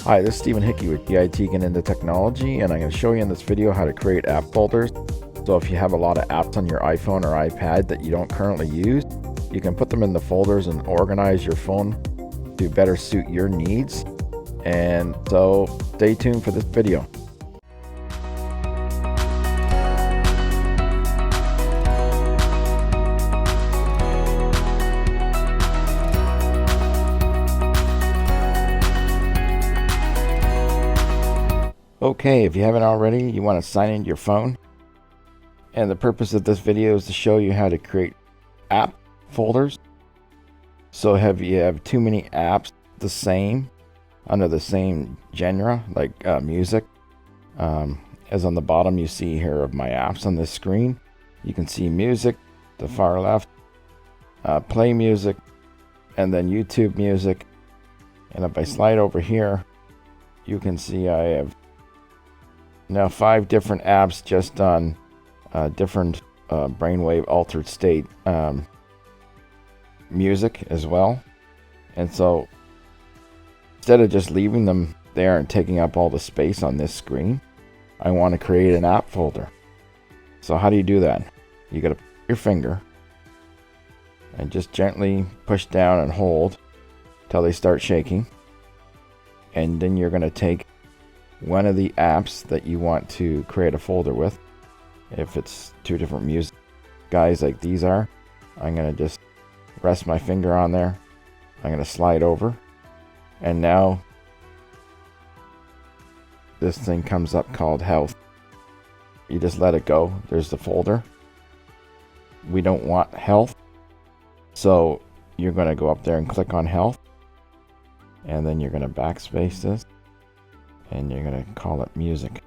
Hi, this is Stephen Hickey with IT Getting Into Technology, and I'm going to show you in this video how to create app folders. So if you have a lot of apps on your iPhone or iPad that you don't currently use, you can put them in the folders and organize your phone to better suit your needs. And so stay tuned for this video. Okay, if you haven't already, you want to sign into your phone. And the purpose of this video is to show you how to create app folders. So if you have too many apps the same, under the same genre, like music, as on the bottom you see here of my apps on this screen, you can see music, the far left, play music, and then YouTube music. And if I slide over here, you can see I have now 5 different apps just on different brainwave altered state music as well. And so instead of just leaving them there and taking up all the space on this screen, I want to create an app folder. So how do you do that? You got to put your finger and just gently push down and hold till they start shaking. And then you're going to take one of the apps that you want to create a folder with. If it's 2 different music guys like these are, I'm going to just rest my finger on there. I'm going to slide over, and now this thing comes up called health. You just let it go. There's the folder. We don't want health, so you're going to go up there and click on health, and then you're going to backspace this, and you're going to call it music.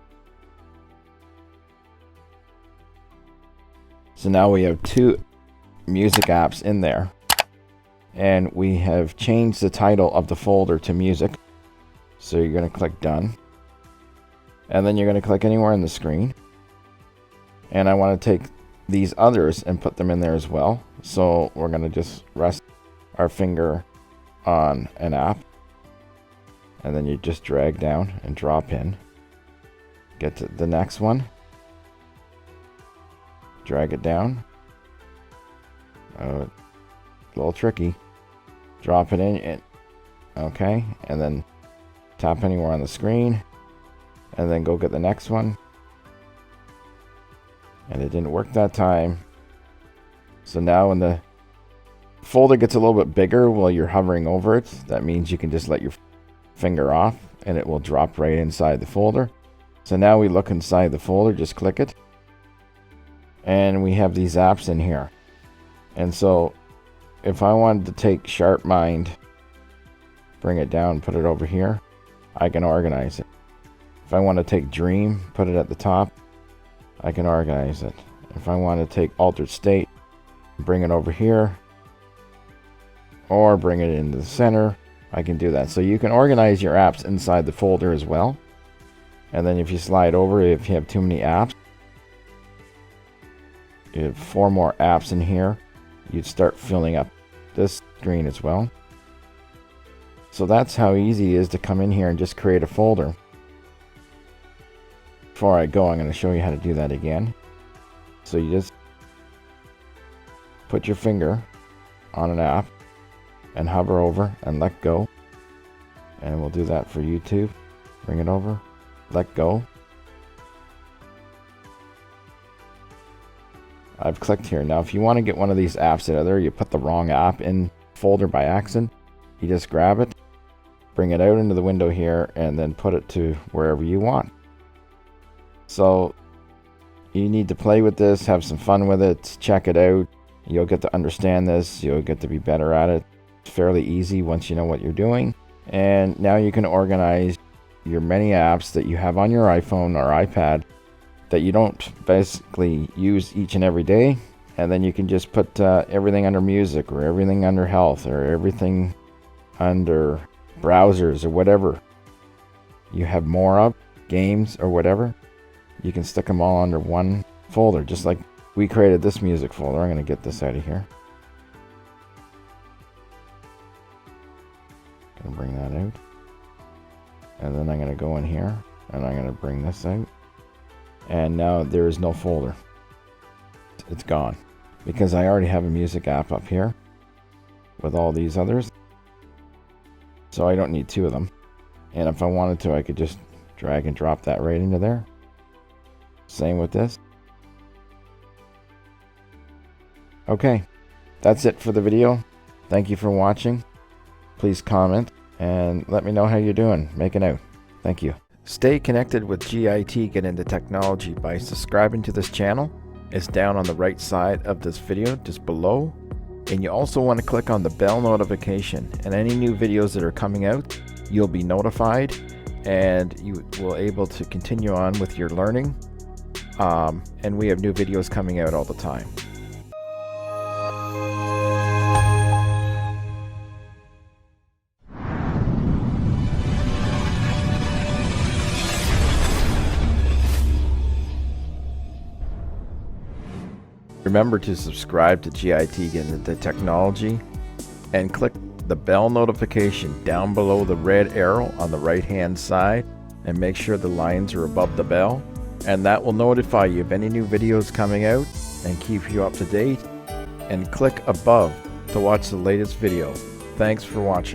So now we have 2 music apps in there, and we have changed the title of the folder to music. So you're going to click done, and then you're going to click anywhere on the screen, and I want to take these others and put them in there as well. So we're going to just rest our finger on an app, and then you just drag down and drop in. Get to the next one, drag it down. A little tricky. Drop it in. Okay, and then tap anywhere on the screen, and then go get the next one. And it didn't work that time. So now when the folder gets a little bit bigger while you're hovering over it, that means you can just let your finger off and it will drop right inside the folder. So now we look inside the folder, just click it, and we have these apps in here. And so if I wanted to take Sharp Mind, bring it down, put it over here, I can organize it. If I want to take Dream, put it at the top, I can organize it. If I want to take Altered State, bring it over here, or bring it into the center, I can do that. So you can organize your apps inside the folder as well. And then if you slide over, if you have too many apps, you have 4 more apps in here, you'd start filling up this screen as well. So that's how easy it is to come in here and just create a folder. Before I go, I'm going to show you how to do that again. So you just put your finger on an app and hover over and let go. And we'll do that for YouTube. Bring it over, let go. I've clicked here. Now if you want to get one of these apps out of there, you put the wrong app in folder by accident, you just grab it, bring it out into the window here, and then put it to wherever you want. So you need to play with this, have some fun with it, check it out. You'll get to understand this, you'll get to be better at it. It's fairly easy once you know what you're doing. And now you can organize your many apps that you have on your iPhone or iPad that you don't basically use each and every day. And then you can just put everything under music, or everything under health, or everything under browsers, or whatever you have more of, games or whatever. You can stick them all under one folder, just like we created this music folder. I'm going to get this out of here. Gonna bring that out. And then I'm going to go in here and I'm going to bring this out. And now there is no folder. It's gone because I already have a music app up here with all these others. So I don't need two of them. And if I wanted to, I could just drag and drop that right into there. Same with this. Okay, that's it for the video. Thank you for watching. Please comment and let me know how you're doing making out. Thank you. Stay connected with GIT Get Into Technology by subscribing to this channel. It's down on the right side of this video, just below. And you also want to click on the bell notification, and any new videos that are coming out, you'll be notified and you will able to continue on with your learning. And we have new videos coming out all the time. Remember to subscribe to GIT Get Into Technology and click the bell notification down below the red arrow on the right hand side, and make sure the lines are above the bell, and that will notify you of any new videos coming out and keep you up to date. And click above to watch the latest video. Thanks for watching.